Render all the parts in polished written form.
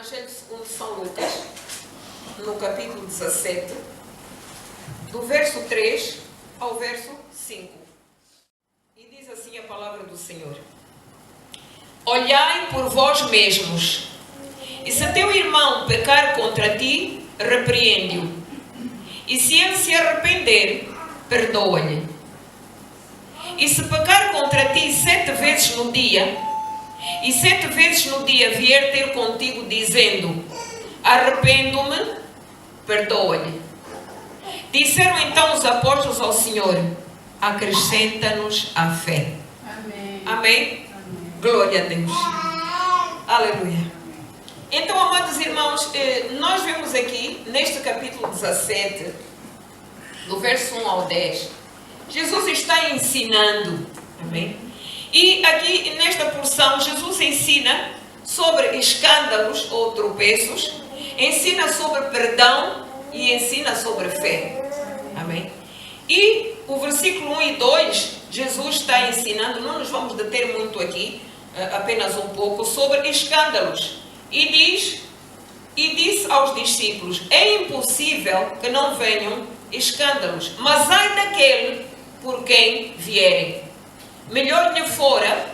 Evangelho segundo São Lucas, no capítulo 17, do verso 3 ao verso 5. E diz assim a palavra do Senhor: Olhai por vós mesmos, e se teu irmão pecar contra ti, repreende-o. E se ele se arrepender, perdoa-lhe. E se pecar contra ti 7 vezes no dia, e 7 vezes no dia vier ter contigo dizendo: arrependo-me, perdoa-lhe. Disseram então os apóstolos ao Senhor: acrescenta-nos a fé. Amém. Amém? Amém. Glória a Deus. Aleluia. Então, amados irmãos, nós vemos aqui, neste capítulo 17, do verso 1 ao 10, Jesus está ensinando. Amém? E aqui, nesta porção, Jesus ensina sobre escândalos ou tropeços, ensina sobre perdão e ensina sobre fé. Amém? E o versículo 1 e 2, Jesus está ensinando, não nos vamos deter muito aqui, apenas um pouco, sobre escândalos. E disse aos discípulos: é impossível que não venham escândalos, mas ai daquele por quem vierem. Melhor lhe fora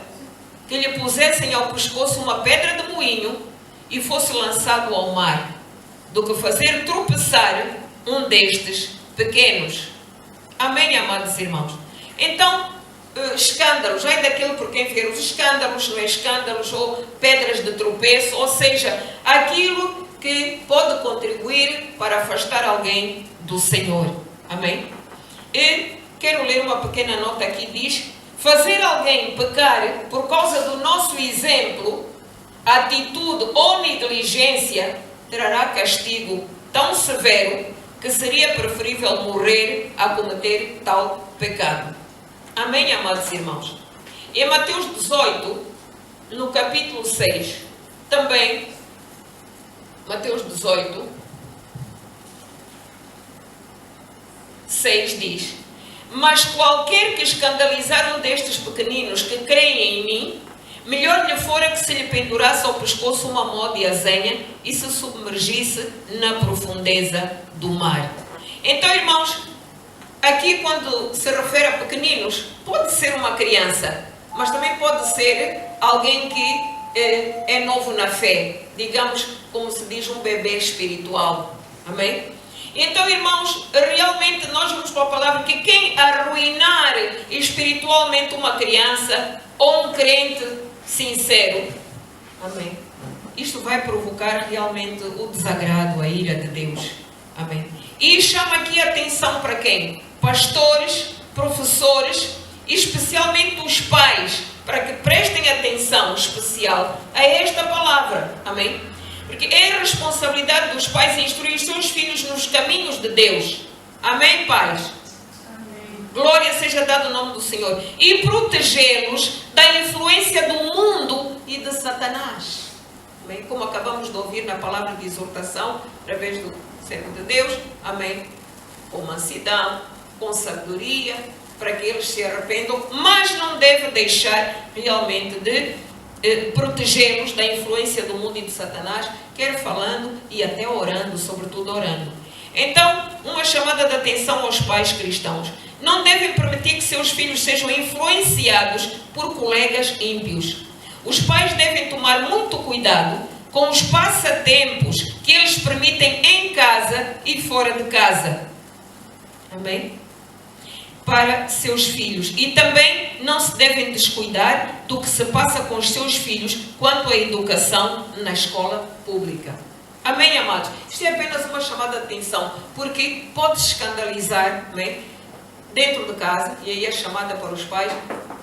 que lhe pusessem ao pescoço uma pedra de moinho e fosse lançado ao mar, do que fazer tropeçar um destes pequenos. Amém, amados irmãos? Então, escândalos, ai daquele por quem vier. Os escândalos, não é escândalos, ou pedras de tropeço, ou seja, aquilo que pode contribuir para afastar alguém do Senhor. Amém? E quero ler uma pequena nota aqui, diz: fazer alguém pecar por causa do nosso exemplo, atitude ou negligência trará castigo tão severo que seria preferível morrer a cometer tal pecado. Amém, amados irmãos? Em Mateus 18, no capítulo 6, também, Mateus 18, 6 diz: mas qualquer que escandalizar um destes pequeninos que creem em mim, melhor lhe fora que se lhe pendurasse ao pescoço uma mó de azenha e se submergisse na profundeza do mar. Então, irmãos, aqui quando se refere a pequeninos, pode ser uma criança, mas também pode ser alguém que é novo na fé, digamos, como se diz, um bebê espiritual. Amém? Então, irmãos, realmente nós vamos para a palavra que quem arruinar espiritualmente uma criança ou um crente sincero, amém, isto vai provocar realmente o desagrado, a ira de Deus. Amém? E chama aqui a atenção para quem? Pastores, professores, especialmente os pais, para que prestem atenção especial a esta palavra. Amém? Porque é responsabilidade dos pais instruir os seus filhos nos caminhos de Deus. Amém, pais? Amém. Glória seja dada o nome do Senhor. E protegê-los da influência do mundo e de Satanás. Amém? Como acabamos de ouvir na palavra de exortação, através do servo de Deus. Amém? Com mansidão, com sabedoria, para que eles se arrependam, mas não deve deixar realmente de protegê-los da influência do mundo e de Satanás, quer falando e até orando, sobretudo orando. Então, uma chamada de atenção aos pais cristãos: não devem permitir que seus filhos sejam influenciados por colegas ímpios. Os pais devem tomar muito cuidado com os passatempos que eles permitem em casa e fora de casa. Amém? Para seus filhos. E também não se devem descuidar do que se passa com os seus filhos quanto à educação na escola pública. Amém, amados? Isto é apenas uma chamada de atenção, porque pode escandalizar, amém, dentro de casa, e aí é chamada para os pais,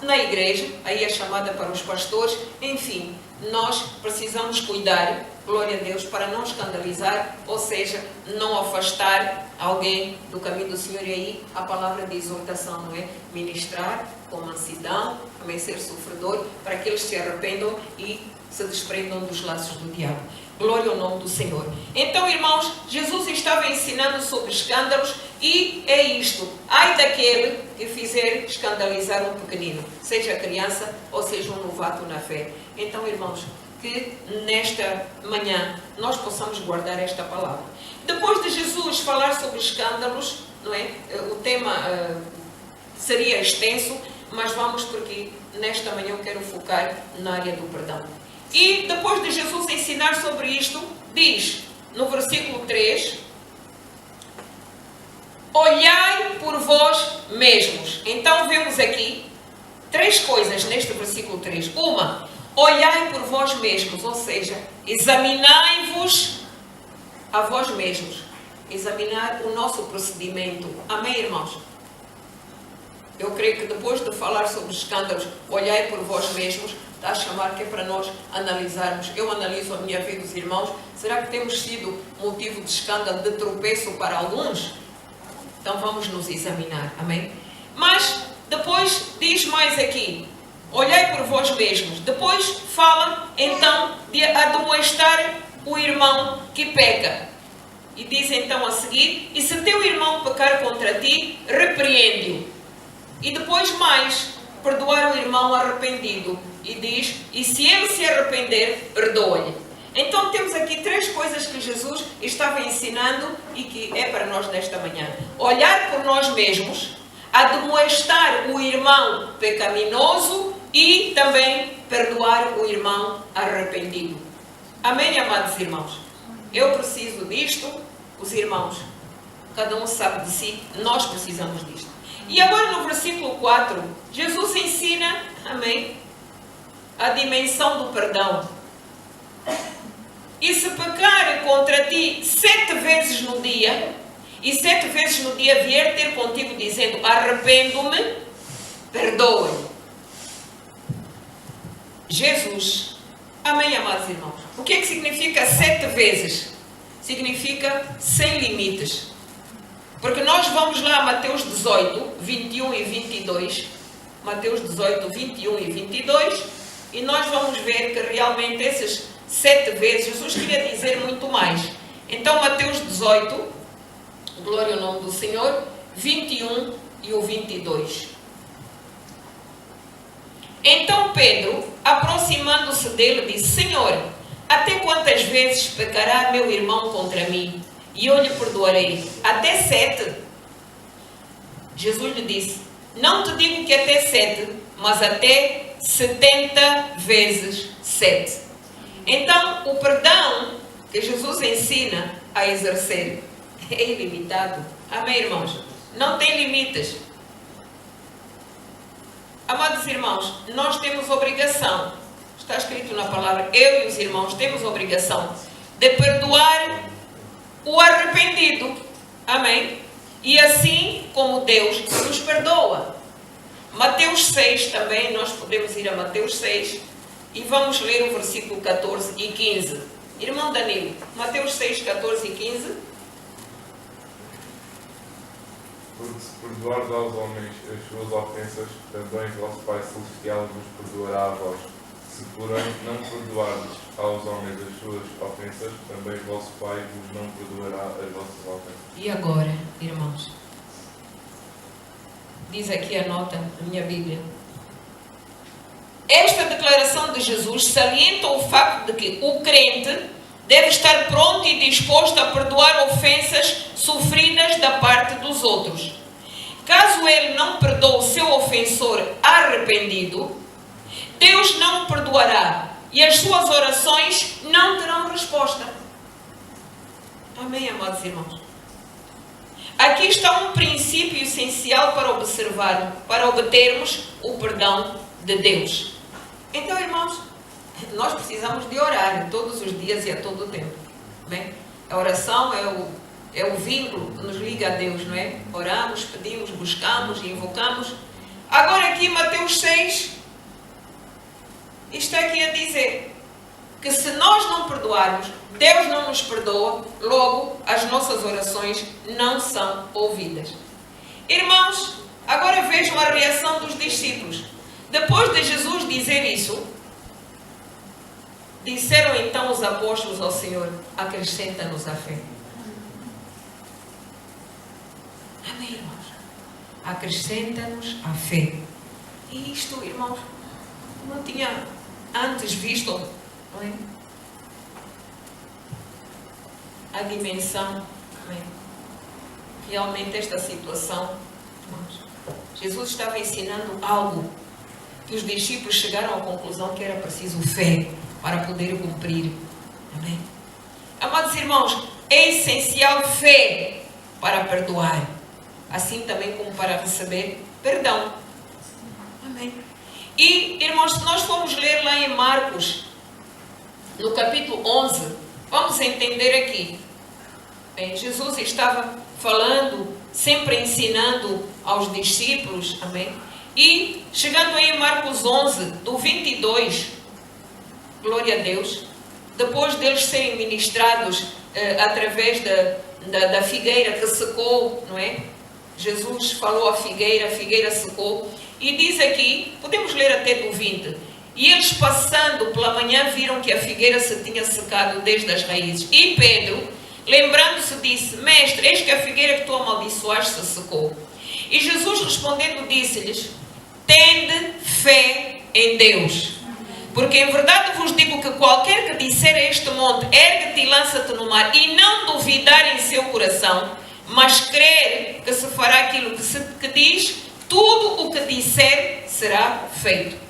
na igreja, aí é chamada para os pastores, enfim, nós precisamos cuidar, glória a Deus, para não escandalizar, ou seja, não afastar alguém do caminho do Senhor. E aí a palavra de exortação, não é? Ministrar com mansidão, também ser sofredor, para que eles se arrependam e se desprendam dos laços do diabo. Glória ao nome do Senhor. Então, irmãos, Jesus estava ensinando sobre escândalos e é isto: ai daquele que fizer escandalizar um pequenino, seja criança ou seja um novato na fé. Então, irmãos, que que nesta manhã nós possamos guardar esta palavra. Depois de Jesus falar sobre escândalos, não é? O tema seria extenso, mas vamos porque nesta manhã eu quero focar na área do perdão. E depois de Jesus ensinar sobre isto, diz no versículo 3: olhai por vós mesmos. Então vemos aqui três coisas neste versículo 3. Uma, olhai por vós mesmos, ou seja, examinai-vos a vós mesmos. Examinar o nosso procedimento. Amém, irmãos? Eu creio que depois de falar sobre os escândalos, olhai por vós mesmos, está a chamar que é para nós analisarmos. Eu analiso a minha vida, os irmãos. Será que temos sido motivo de escândalo, de tropeço para alguns? Então vamos nos examinar, amém? Mas depois diz mais aqui, olhai por vós mesmos. Depois fala então de admoestar o irmão que peca. E diz então a seguir, e se teu irmão pecar contra ti, repreende-o. E depois mais, perdoar o irmão arrependido. E diz, e se ele se arrepender, perdoa-lhe. Então temos aqui três coisas que Jesus estava ensinando e que é para nós nesta manhã. Olhar por nós mesmos, admoestar o irmão pecaminoso e também perdoar o irmão arrependido. Amém, amados irmãos? Eu preciso disto, os irmãos, cada um sabe de si, nós precisamos disto. E agora no versículo 4, Jesus ensina, amém, a dimensão do perdão. E se pecar contra ti 7 vezes no dia, e 7 vezes no dia vier ter contigo dizendo, arrependo-me, perdoa-lhe. Jesus, amém, amados irmãos. O que é que significa 7 vezes? Significa sem limites. Porque nós vamos lá a Mateus 18, 21 e 22. Mateus 18, 21 e 22. E nós vamos ver que realmente esses 7 vezes, Jesus queria dizer muito mais. Então Mateus 18, glória ao nome do Senhor, 21 e o 22. Então Pedro, aproximando-se dele, disse, Senhor, até quantas vezes pecará meu irmão contra mim? E eu lhe perdoarei. Até 7? Jesus lhe disse, não te digo que até 7, mas até 70 vezes 7. Então, o perdão que Jesus ensina a exercer é ilimitado. Amém, irmãos? Não tem limites. Amados irmãos, nós temos obrigação, está escrito na palavra, eu e os irmãos temos obrigação de perdoar o arrependido. Amém? E assim como Deus nos perdoa. Mateus 6 também, nós podemos ir a Mateus 6 e vamos ler o versículo 14 e 15. Irmão Danilo, Mateus 6, 14 e 15. Porque se perdoares aos homens as suas ofensas, também vosso Pai Celestial vos perdoará a vós. Se, porém, não perdoardes aos homens as suas ofensas, também vosso Pai vos não perdoará as vossas ofensas. E agora, irmãos? Diz aqui a nota na minha Bíblia. Esta declaração de Jesus salienta o facto de que o crente deve estar pronto e disposto a perdoar ofensas sofridas da parte dos outros. Caso ele não perdoe o seu ofensor arrependido, Deus não o perdoará e as suas orações não terão resposta. Amém, amados irmãos? Aqui está um princípio essencial para observar, para obtermos o perdão de Deus. Então, irmãos, nós precisamos de orar todos os dias e a todo o tempo. Bem, a oração é o vínculo que nos liga a Deus, não é? Oramos, pedimos, buscamos e invocamos. Agora aqui, Mateus 6, está aqui a dizer que se nós não perdoarmos, Deus não nos perdoa, logo as nossas orações não são ouvidas. Irmãos, agora vejam a reação dos discípulos. Depois de Jesus dizer isso, disseram então os apóstolos ao Senhor, acrescenta-nos a fé. Amém, irmãos? Acrescenta-nos a fé. E isto, irmãos, não tinha antes visto não é? A dimensão, não é? Realmente esta situação, irmãos, Jesus estava ensinando algo que os discípulos chegaram à conclusão que era preciso fé para poder cumprir. Amém? Amados irmãos, é essencial fé para perdoar, assim também como para receber perdão. Amém? E, irmãos, se nós formos ler lá em Marcos, no capítulo 11, vamos entender aqui. Bem, Jesus estava falando, sempre ensinando aos discípulos, amém? E chegando aí em Marcos 11, do 22, glória a Deus, depois deles serem ministrados através da figueira que secou, não é? Jesus falou à figueira, a figueira secou, e diz aqui, podemos ler até do 20, e eles passando pela manhã viram que a figueira se tinha secado desde as raízes, e Pedro, lembrando-se, disse: Mestre, eis que a figueira que tu amaldiçoaste se secou. E Jesus respondendo disse-lhes: Tende fé em Deus, porque em verdade vos digo que qualquer que disser a este monte, ergue-te e lança-te no mar, e não duvidar em seu coração, mas crer que se fará aquilo que diz, tudo o que disser será feito.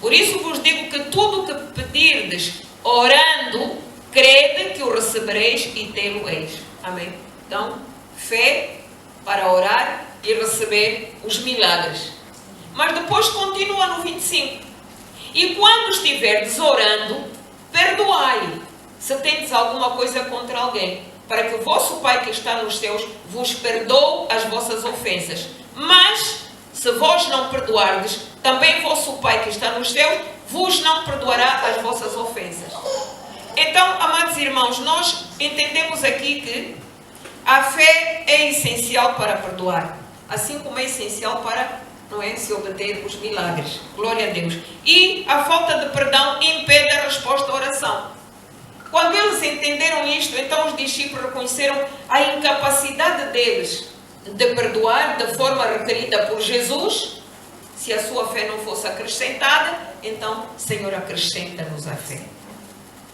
Por isso vos digo que tudo o que pedirdes orando, crede que o recebereis e tê-lo-eis. Amém? Então, fé para orar e receber os milagres. Mas depois continua no 25. E quando estiverdes orando, perdoai, se tendes alguma coisa contra alguém, para que o vosso Pai que está nos céus vos perdoe as vossas ofensas. Mas, se vós não perdoardes, também vosso Pai que está nos céus vos não perdoará as vossas ofensas. Então, amados irmãos, nós entendemos aqui que a fé é essencial para perdoar, assim como é essencial para, não é, se obter os milagres. Glória a Deus. E a falta de perdão impede a resposta à oração. Quando eles entenderam isto, então os discípulos reconheceram a incapacidade deles de perdoar de forma requerida por Jesus. Se a sua fé não fosse acrescentada, então, Senhor, acrescenta-nos a fé.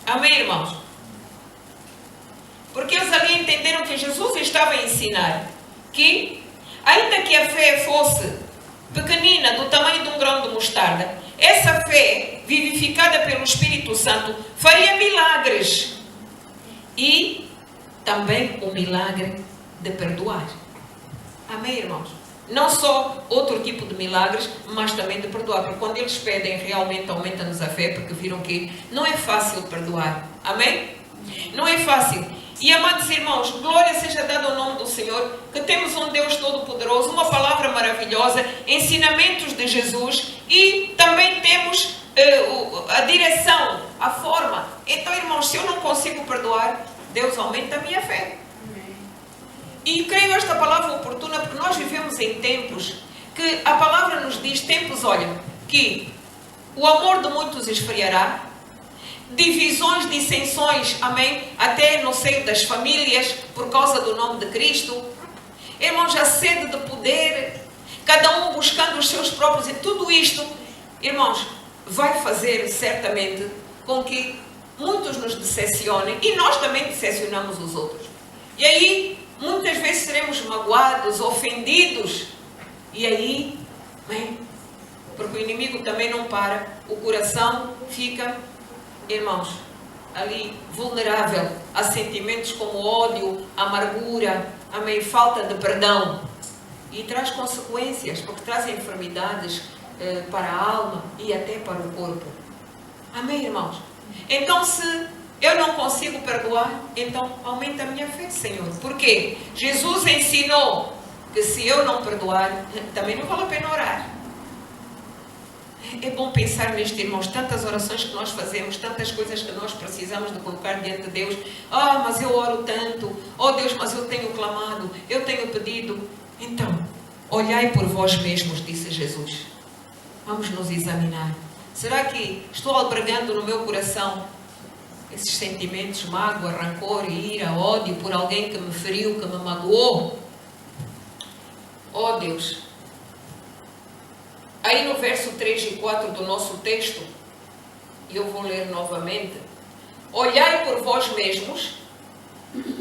Amém, irmãos? Porque eles ali entenderam que Jesus estava a ensinar que, ainda que a fé fosse pequenina, do tamanho de um grão de mostarda, essa fé, vivificada pelo Espírito Santo, faria milagres. E também o milagre de perdoar. Amém, irmãos? Não só outro tipo de milagres, mas também de perdoar. Porque quando eles pedem, realmente aumenta-nos a fé, porque viram que não é fácil perdoar. Amém? Não é fácil. E, amados irmãos, glória seja dada ao nome do Senhor, que temos um Deus todo-poderoso, uma palavra maravilhosa, ensinamentos de Jesus, e também temos a direção, a forma. Então, irmãos, se eu não consigo perdoar, Deus aumenta a minha fé. E creio esta palavra oportuna porque nós vivemos em tempos que a palavra nos diz, tempos, olha, que o amor de muitos esfriará, divisões, dissensões, amém, até no seio das famílias, por causa do nome de Cristo. Irmãos, a sede de poder, cada um buscando os seus próprios, e tudo isto, irmãos, vai fazer certamente com que muitos nos decepcionem, e nós também decepcionamos os outros. E aí, muitas vezes seremos magoados, ofendidos, e aí, bem, porque o inimigo também não para, o coração fica, irmãos, ali vulnerável a sentimentos como ódio, amargura, amém, falta de perdão, e traz consequências, porque traz enfermidades para a alma e até para o corpo. Amém, irmãos? Então, se eu não consigo perdoar, então aumenta a minha fé, Senhor. Porque Jesus ensinou que se eu não perdoar, também não vale a pena orar. É bom pensar nisto, irmãos, tantas orações que nós fazemos, tantas coisas que nós precisamos de colocar diante de Deus. Ah, mas eu oro tanto. Oh Deus, mas eu tenho clamado, eu tenho pedido. Então, olhai por vós mesmos, disse Jesus. Vamos nos examinar. Será que estou albergando no meu coração esses sentimentos, mágoa, rancor, ira, ódio por alguém que me feriu, que me magoou? Oh Deus! Aí no verso 3 e 4 do nosso texto, e eu vou ler novamente. Olhai por vós mesmos,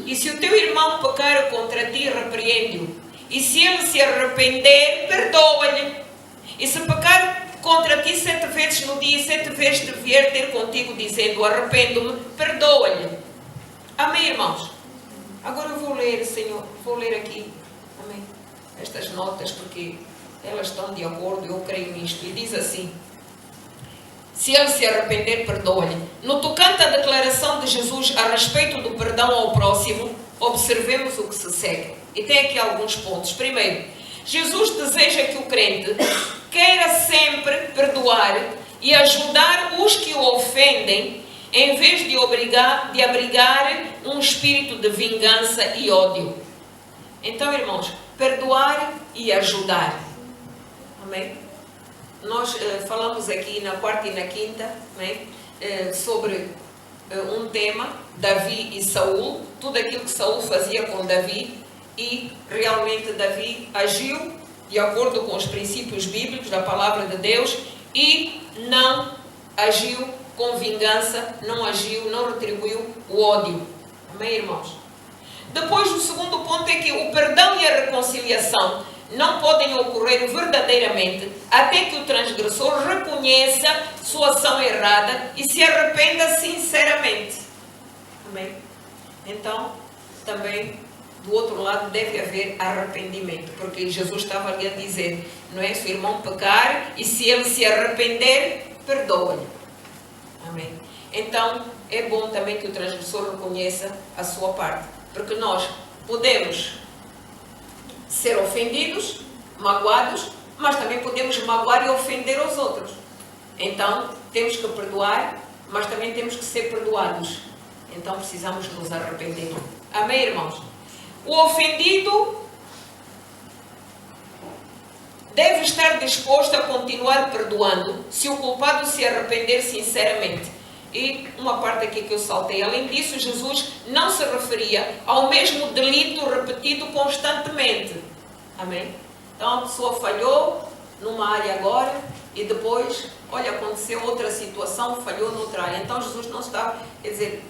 e se o teu irmão pecar contra ti, repreende-o. E se ele se arrepender, perdoa-lhe. E se pecar contra ti 7 vezes no dia, 7 vezes te vier ter contigo, dizendo, arrependo-me, perdoa-lhe. Amém, irmãos? Agora eu vou ler, Senhor, vou ler aqui, amém, estas notas, porque elas estão de acordo, eu creio nisto. E diz assim: se ele se arrepender, perdoa-lhe. No tocante à declaração de Jesus a respeito do perdão ao próximo, observemos o que se segue. E tem aqui alguns pontos. Primeiro, Jesus deseja que o crente queira sempre perdoar e ajudar os que o ofendem, em vez de abrigar um espírito de vingança e ódio. Então, irmãos, perdoar e ajudar. Amém? Nós falamos aqui na quarta e na quinta, amém? Sobre um tema, Davi e Saul, tudo aquilo que Saul fazia com Davi, e realmente Davi agiu de acordo com os princípios bíblicos da palavra de Deus e não agiu com vingança, não agiu, não retribuiu o ódio. Amém, irmãos? Depois, o segundo ponto é que o perdão e a reconciliação não podem ocorrer verdadeiramente até que o transgressor reconheça sua ação errada e se arrependa sinceramente. Amém? Então, também, do outro lado, deve haver arrependimento, porque Jesus estava ali a dizer, não é? Se o irmão pecar e se ele se arrepender, perdoa-lhe. Amém? Então, é bom também que o transgressor reconheça a sua parte, porque nós podemos ser ofendidos, magoados, mas também podemos magoar e ofender os outros. Então, temos que perdoar, mas também temos que ser perdoados. Então, precisamos nos arrepender. Amém, irmãos? O ofendido deve estar disposto a continuar perdoando se o culpado se arrepender sinceramente. E uma parte aqui que eu saltei. Além disso, Jesus não se referia ao mesmo delito repetido constantemente. Amém? Então a pessoa falhou numa área agora e depois, olha, aconteceu outra situação, falhou noutra área. Então Jesus não está, quer dizer,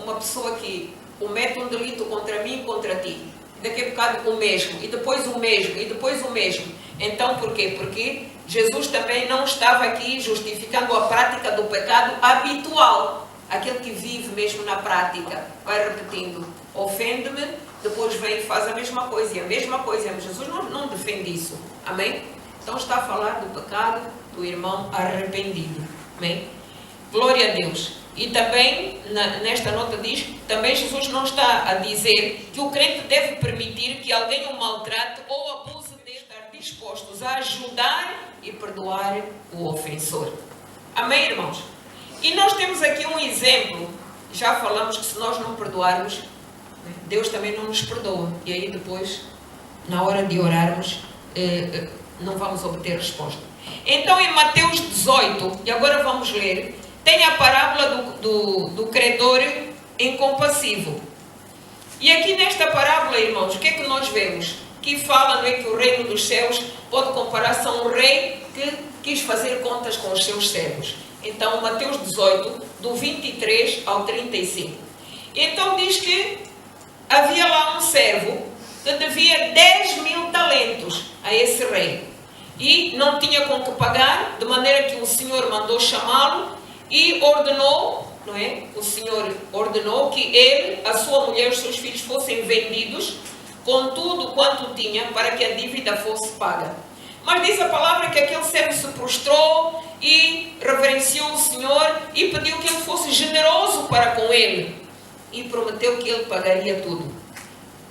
uma pessoa que comete um delito contra mim e contra ti. Daqui a bocado o mesmo, e depois o mesmo, e depois o mesmo. Então por quê? Porque Jesus também não estava aqui justificando a prática do pecado habitual. Aquele que vive mesmo na prática, vai repetindo, ofende-me, depois vem e faz a mesma coisa, e a mesma coisa. Jesus não defende isso. Amém? Então está a falar do pecado do irmão arrependido. Amém? Glória a Deus. E também, nesta nota diz, também Jesus não está a dizer que o crente deve permitir que alguém o maltrate ou abuse de estar dispostos a ajudar e perdoar o ofensor. Amém, irmãos? E nós temos aqui um exemplo. Já falamos que se nós não perdoarmos, Deus também não nos perdoa. E aí depois, na hora de orarmos, não vamos obter resposta. Então, em Mateus 18, e agora vamos ler, tem a parábola do credor incompassivo. E aqui nesta parábola, irmãos, o que é que nós vemos? Que fala, não é, que o reino dos céus pode comparar-se a um rei que quis fazer contas com os seus servos. Então, Mateus 18, do 23 ao 35. Então diz que havia lá um servo que devia 10.000 talentos a esse rei. E não tinha com que pagar, de maneira que o Senhor mandou chamá-lo e ordenou, não é? O Senhor ordenou que ele, a sua mulher e os seus filhos fossem vendidos com tudo quanto tinha para que a dívida fosse paga. Mas diz a palavra que aquele servo se prostrou e reverenciou o Senhor e pediu que ele fosse generoso para com ele e prometeu que ele pagaria tudo.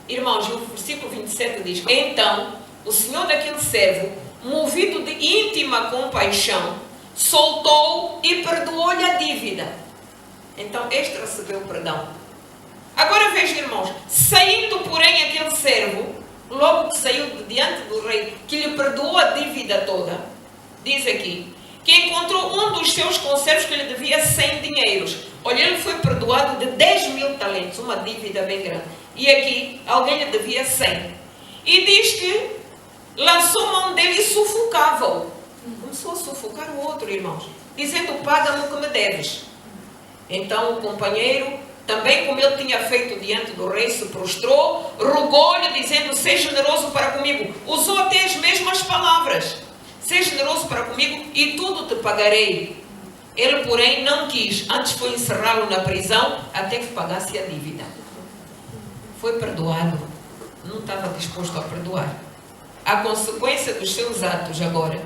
Irmãos, o versículo 27 diz: então o Senhor daquele servo, movido de íntima compaixão, soltou e perdoou-lhe a dívida. Então este recebeu o perdão. Agora vejam, irmãos, saindo porém aquele servo, logo que saiu de diante do rei, que lhe perdoou a dívida toda, diz aqui, que encontrou um dos seus conservos que lhe devia 100 dinheiros. Olha, ele foi perdoado de 10.000 talentos, uma dívida bem grande. E aqui, alguém lhe devia 100. E diz que lançou mão dele e sufocava-o. Começou a sufocar o outro, irmãos. dizendo: paga-me o que me deves. Então o companheiro, também como ele tinha feito diante do rei, se prostrou, rogou-lhe, dizendo: seja generoso para comigo. Usou até as mesmas palavras: seja generoso para comigo e tudo te pagarei. Ele, porém, não quis, antes foi encerrá-lo na prisão até que pagasse a dívida. Foi perdoado, não estava disposto a perdoar. A consequência dos seus atos agora.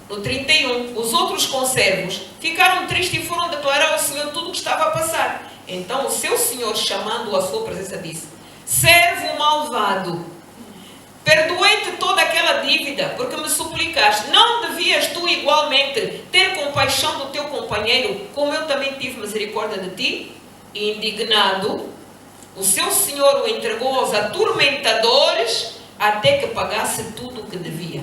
No 31, os outros conservos ficaram tristes e foram declarar ao Senhor tudo o que estava a passar. Então o seu senhor, chamando-o à sua presença, disse: servo malvado, perdoei-te toda aquela dívida, porque me suplicaste. Não devias tu igualmente ter compaixão do teu companheiro, como eu também tive misericórdia de ti? E indignado, o seu senhor o entregou aos atormentadores até que pagasse tudo o que devia.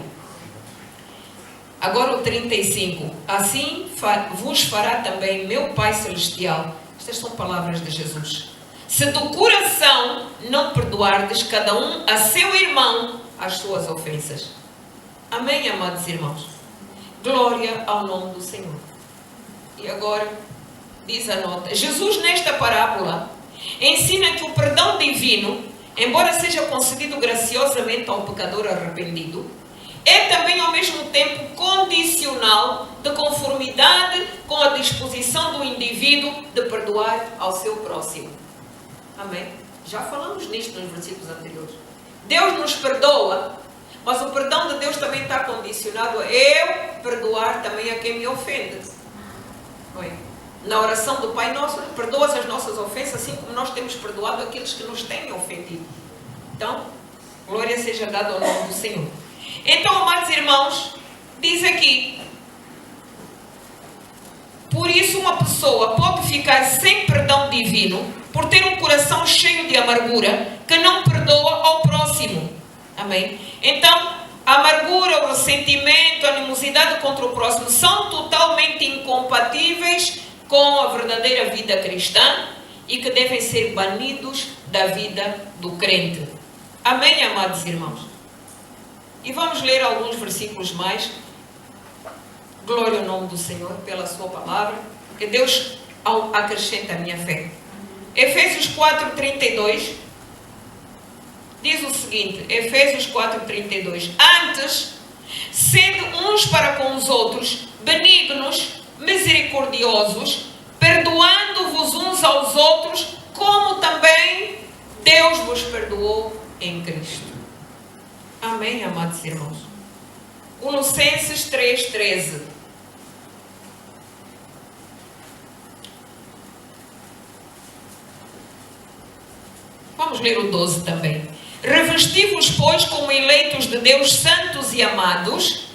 Agora o 35. Assim vos fará também meu Pai Celestial. Estas são palavras de Jesus. Se do coração não perdoardes cada um a seu irmão as suas ofensas. Amém, amados irmãos? Glória ao nome do Senhor. E agora, diz a nota. Jesus, nesta parábola, ensina que o perdão divino, embora seja concedido graciosamente ao pecador arrependido, é também ao mesmo tempo condicional de conformidade com a disposição do indivíduo de perdoar ao seu próximo. Amém? Já falamos nisto nos versículos anteriores. Deus nos perdoa, mas o perdão de Deus também está condicionado a eu perdoar também a quem me ofende. Oi. Na oração do Pai Nosso, perdoas as nossas ofensas, assim como nós temos perdoado aqueles que nos têm ofendido. Então, glória seja dada ao nome do Senhor. Então, amados irmãos, diz aqui: por isso uma pessoa pode ficar sem perdão divino por ter um coração cheio de amargura que não perdoa ao próximo. Amém? Então, a amargura, o ressentimento, a animosidade contra o próximo são totalmente incompatíveis com a verdadeira vida cristã e que devem ser banidos da vida do crente. Amém, amados irmãos? E vamos ler alguns versículos mais. Glória ao nome do Senhor pela sua palavra, que Deus acrescenta a minha fé. Efésios 4:32 diz o seguinte, Efésios 4:32: antes, sendo uns para com os outros benignos, misericordiosos, perdoando-vos uns aos outros, como também Deus vos perdoou em Cristo. Amém, amados irmãos? Colossenses 3:13. Vamos ler o 12 também. Revesti-vos, pois, como eleitos de Deus, santos e amados,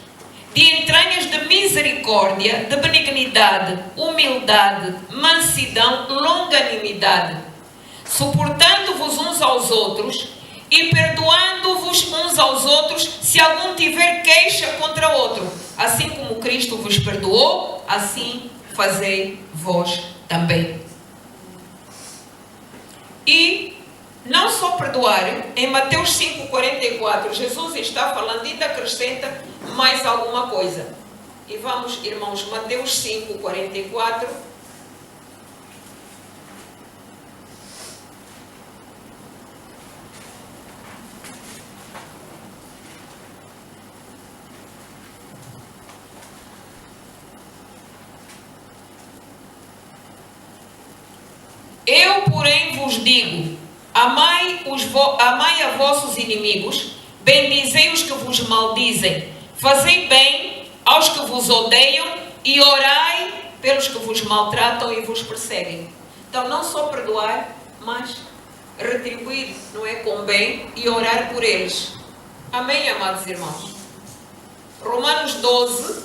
de entranhas de misericórdia, de benignidade, humildade, mansidão, longanimidade, suportando-vos uns aos outros e perdoando-vos uns aos outros, se algum tiver queixa contra outro. Assim como Cristo vos perdoou, assim fazei vós também. E não só perdoar, em Mateus 5:44, Jesus está falando e ainda acrescenta mais alguma coisa. E vamos, irmãos, Mateus 5:44. Eu, porém, vos digo: amai a vossos inimigos, bendizei os que vos maldizem, fazei bem aos que vos odeiam e orai pelos que vos maltratam e vos perseguem. Então, não só perdoar, mas retribuir, não é, com bem e orar por eles. Amém, amados irmãos? Romanos 12.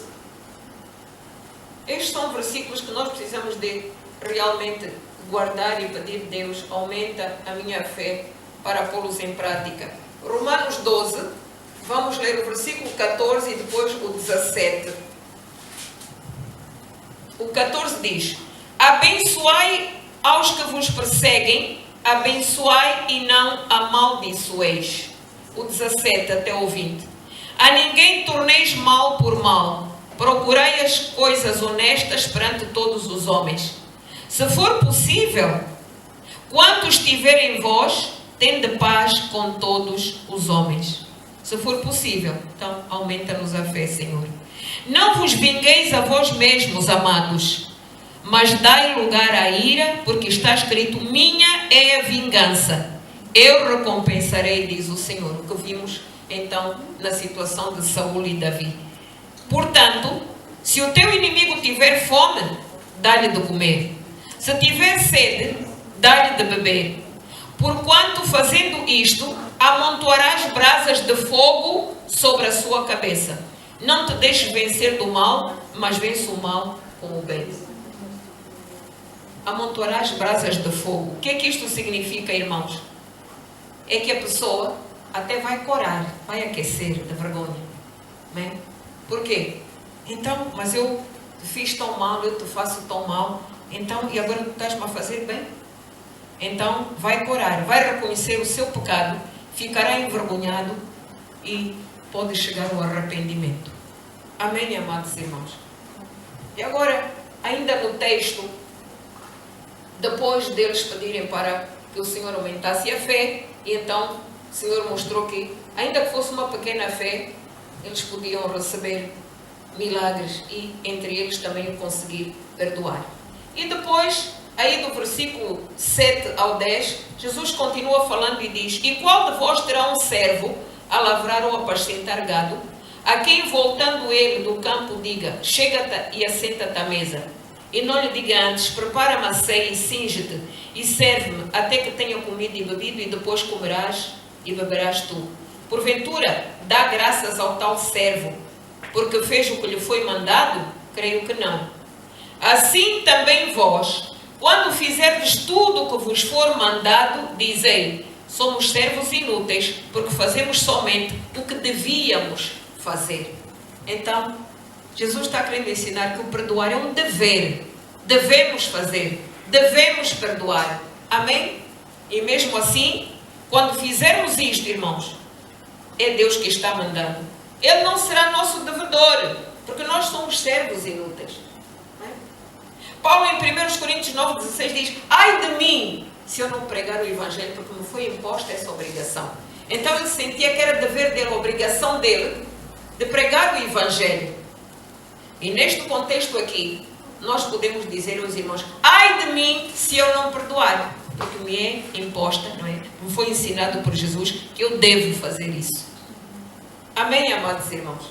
Estes são versículos que nós precisamos de realmente guardar e pedir: Deus, aumenta a minha fé para pô-los em prática. Romanos 12, vamos ler o versículo 14 e depois o 17. O 14 diz: abençoai aos que vos perseguem, abençoai e não amaldiçoeis. O 17 até o 20: a ninguém torneis mal por mal, procurai as coisas honestas perante todos os homens. Se for possível, quanto estiver em vós, tende paz com todos os homens. Se for possível, então aumenta-nos a fé, Senhor. Não vos vingueis a vós mesmos, amados, mas dai lugar à ira, porque está escrito: minha é a vingança, eu recompensarei, diz o Senhor. O que vimos então na situação de Saul e Davi. Portanto, se o teu inimigo tiver fome, dá-lhe de comer. Se tiver sede, dá-lhe de beber. Porquanto, fazendo isto, amontoarás brasas de fogo sobre a sua cabeça. Não te deixes vencer do mal, mas vence o mal com o bem. Amontoarás brasas de fogo. O que é que isto significa, irmãos? É que a pessoa até vai corar, vai aquecer de vergonha. Não é? Por quê? Então, mas eu te fiz tão mal, eu te faço tão mal, então, e agora tu estás-me a fazer bem? Então, vai corar, vai reconhecer o seu pecado, ficará envergonhado e pode chegar ao arrependimento. Amém, amados irmãos? E agora, ainda no texto, depois deles pedirem para que o Senhor aumentasse a fé, e então o Senhor mostrou que, ainda que fosse uma pequena fé, eles podiam receber milagres e entre eles também o conseguir perdoar. E depois, aí do versículo 7 ao 10, Jesus continua falando e diz: e qual de vós terá um servo a lavrar ou apacentar gado, a quem voltando ele do campo diga: chega-te e assenta-te à mesa, e não lhe diga antes: prepara-me a ceia e cinge-te e serve-me até que tenha comido e bebido, e depois comerás e beberás tu. Porventura, dá graças ao tal servo, porque fez o que lhe foi mandado? Creio que não. Assim também vós, quando fizerdes tudo o que vos for mandado, dizei: somos servos inúteis, porque fazemos somente o que devíamos fazer. Então, Jesus está querendo ensinar que o perdoar é um dever. Devemos fazer, devemos perdoar. Amém? E mesmo assim, quando fizermos isto, irmãos, é Deus que está mandando. Ele não será nosso devedor, porque nós somos servos inúteis. Não é? Paulo em 1 Coríntios 9,16 diz: ai de mim, se eu não pregar o Evangelho, porque me foi imposta essa obrigação. Então ele sentia que era dever dele, obrigação dele, de pregar o Evangelho. E neste contexto aqui, nós podemos dizer aos irmãos: ai de mim, se eu não perdoar, porque me é imposta, não é? Me foi ensinado por Jesus que eu devo fazer isso. Amém, amados irmãos?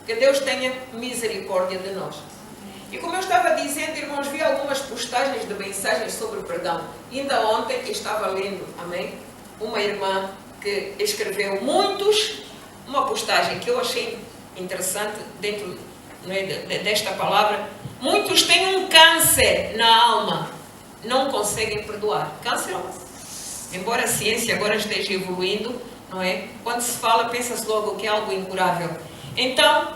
Que Deus tenha misericórdia de nós. E como eu estava dizendo, irmãos, vi algumas postagens de mensagens sobre o perdão. Ainda ontem eu estava lendo, amém? Uma irmã que escreveu uma postagem que eu achei interessante dentro, não é, desta palavra. Muitos têm um câncer na alma, não conseguem perdoar. Câncer, embora a ciência agora esteja evoluindo, não é? Quando se fala, pensa-se logo que é algo incurável. Então,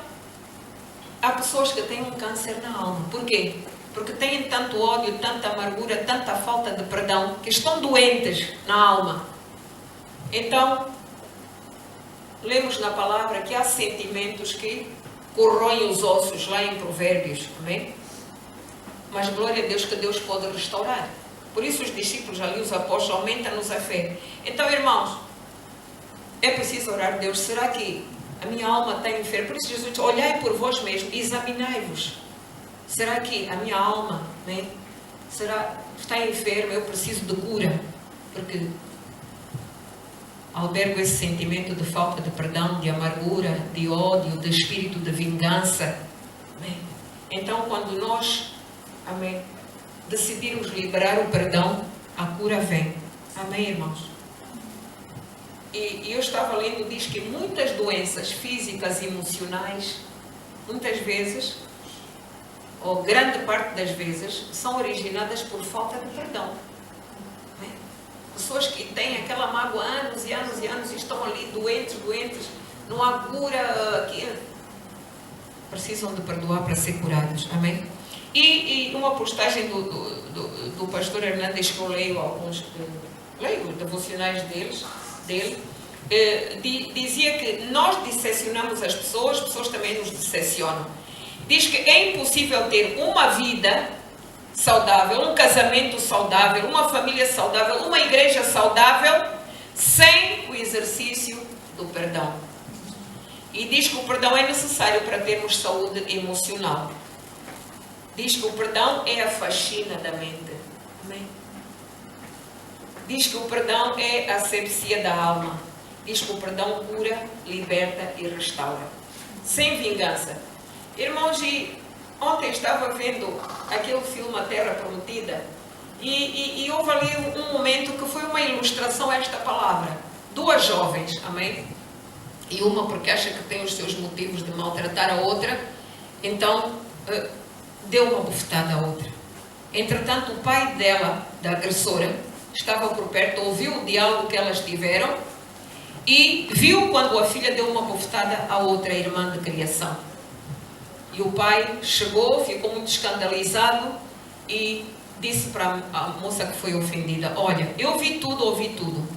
há pessoas que têm um câncer na alma. Por quê? Porque têm tanto ódio, tanta amargura, tanta falta de perdão, que estão doentes na alma. Então, lemos na palavra que há sentimentos que corroem os ossos, lá em Provérbios, amém? Mas glória a Deus que Deus pode restaurar. Por isso os discípulos ali, os apóstolos, aumenta-nos a fé. Então, irmãos, é preciso orar a Deus: será que a minha alma está enferma? Por isso Jesus diz: olhai por vós mesmos, examinai-vos. Será que a minha alma, né, está enferma? Eu preciso de cura, porque albergo esse sentimento de falta de perdão, de amargura, de ódio, de espírito de vingança. Amém? Então, quando nós, amém, decidimos liberar o perdão, a cura vem. Amém, irmãos? E eu estava lendo, diz que muitas doenças físicas e emocionais, muitas vezes, ou grande parte das vezes, são originadas por falta de perdão. Pessoas que têm aquela mágoa há anos e anos e anos e estão ali doentes, não há cura, precisam de perdoar para ser curados. Amém? E uma postagem do pastor Hernandes, que eu leio leio devocionais dele, dizia que nós decepcionamos as pessoas também nos decepcionam. Diz que é impossível ter uma vida saudável, um casamento saudável, uma família saudável, uma igreja saudável, sem o exercício do perdão. E diz que o perdão é necessário para termos saúde emocional. Diz que o perdão é a faxina da mente. Amém? Diz que o perdão é a asepsia da alma. Diz que o perdão cura, liberta e restaura. Sem vingança. Irmãos, e ontem estava vendo aquele filme A Terra Prometida e houve ali um momento que foi uma ilustração a esta palavra. Duas jovens, amém? E uma porque acha que tem os seus motivos de maltratar a outra, então deu uma bofetada à outra. Entretanto, o pai dela, da agressora, estava por perto, ouviu o diálogo que elas tiveram e viu quando a filha deu uma bofetada à outra irmã de criação. E o pai chegou, ficou muito escandalizado e disse para a moça que foi ofendida: olha, eu ouvi tudo.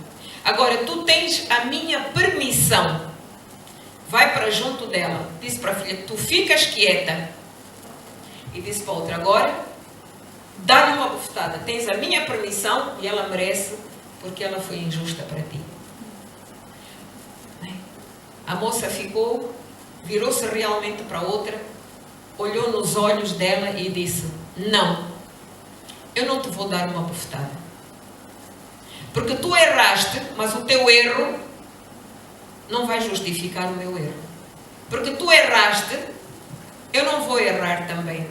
Agora tu tens a minha permissão. Vai para junto dela. Disse para a filha: tu ficas quieta. E disse para a outra: agora dá-lhe uma bofetada. Tens a minha permissão e ela merece, porque ela foi injusta para ti. A moça ficou, virou-se realmente para a outra, olhou nos olhos dela e disse: não, eu não te vou dar uma bofetada. Porque tu erraste, mas o teu erro não vai justificar o meu erro. Porque tu erraste, eu não vou errar também.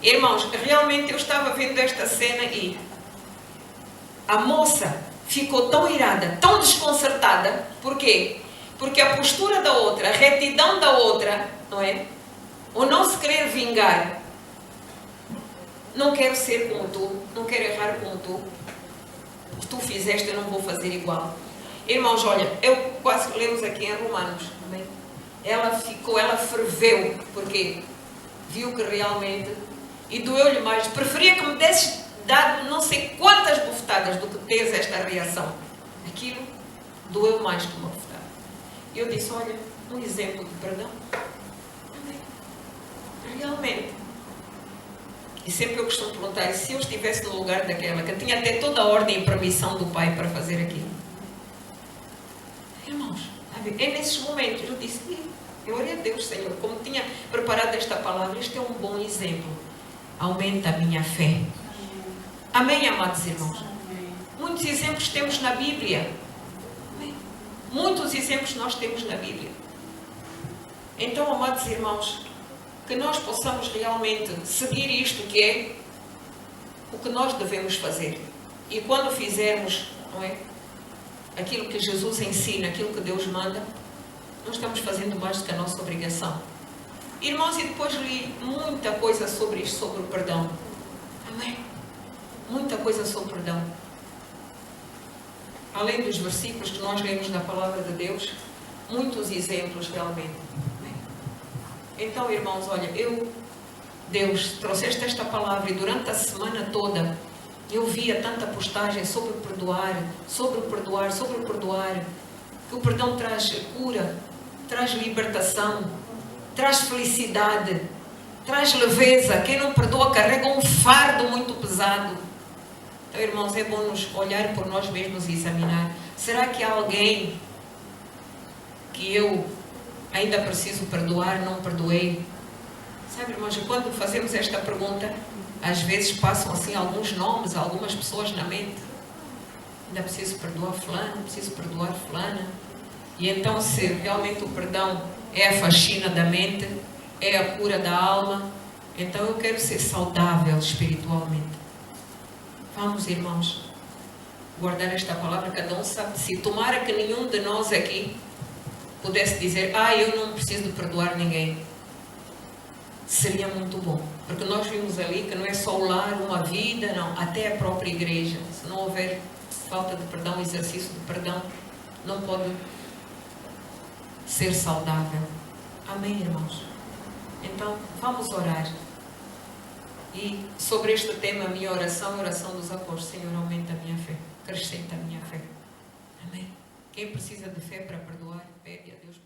Irmãos, realmente eu estava vendo esta cena e a moça ficou tão irada, tão desconcertada. Por quê? Porque a postura da outra, a retidão da outra, não é? O não se querer vingar. Não quero ser como tu, não quero errar como tu. O que tu fizeste eu não vou fazer igual. Irmãos, olha, eu quase lemos aqui em Romanos, amém? Ela ferveu, porque viu que realmente, e doeu-lhe mais, preferia que me desses dado não sei quantas bofetadas do que teres esta reação. Aquilo doeu mais que uma bofetada. E eu disse: olha, um exemplo de perdão. Amém? Realmente. E sempre eu costumo perguntar: e se eu estivesse no lugar daquela que tinha até toda a ordem e permissão do pai para fazer aquilo? Irmãos, é nesses momentos eu disse: glória a Deus, Senhor, como tinha preparado esta palavra, este é um bom exemplo. Aumenta a minha fé. Amém, amados irmãos? Amém. Muitos exemplos temos na Bíblia. Amém. Muitos exemplos nós temos na Bíblia. Então, amados irmãos, que nós possamos realmente seguir isto que é o que nós devemos fazer. E quando fizermos, não é, aquilo que Jesus ensina, aquilo que Deus manda, nós estamos fazendo mais do que a nossa obrigação. Irmãos, e depois li muita coisa sobre isto, sobre o perdão. Amém? Muita coisa sobre o perdão. Além dos versículos que nós lemos na palavra de Deus, muitos exemplos realmente. Amém? Então, irmãos, olha, Deus, trouxeste esta palavra e durante a semana toda eu via tanta postagem sobre perdoar, que o perdão traz cura, traz libertação, traz felicidade, traz leveza. Quem não perdoa carrega um fardo muito pesado. Então, irmãos, é bom nos olhar por nós mesmos e examinar. Será que há alguém que eu ainda preciso perdoar, não perdoei? Sabe, irmãos, quando fazemos esta pergunta, às vezes passam assim alguns nomes, algumas pessoas na mente. Ainda preciso perdoar fulano, preciso perdoar fulana. E então, se realmente o perdão é a faxina da mente, é a cura da alma, então eu quero ser saudável espiritualmente. Vamos, irmãos, guardar esta palavra, cada um sabe de si. Tomara que nenhum de nós aqui pudesse dizer: eu não preciso de perdoar ninguém. Seria muito bom, porque nós vimos ali que não é só o lar, uma vida, não, até a própria igreja. Se não houver falta de perdão, exercício de perdão, não pode ser saudável. Amém, irmãos? Então, vamos orar. E sobre este tema, a minha oração, a oração dos apóstolos: Senhor, aumenta a minha fé, acrescenta a minha fé. Amém? Quem precisa de fé para perdoar, pede a Deus.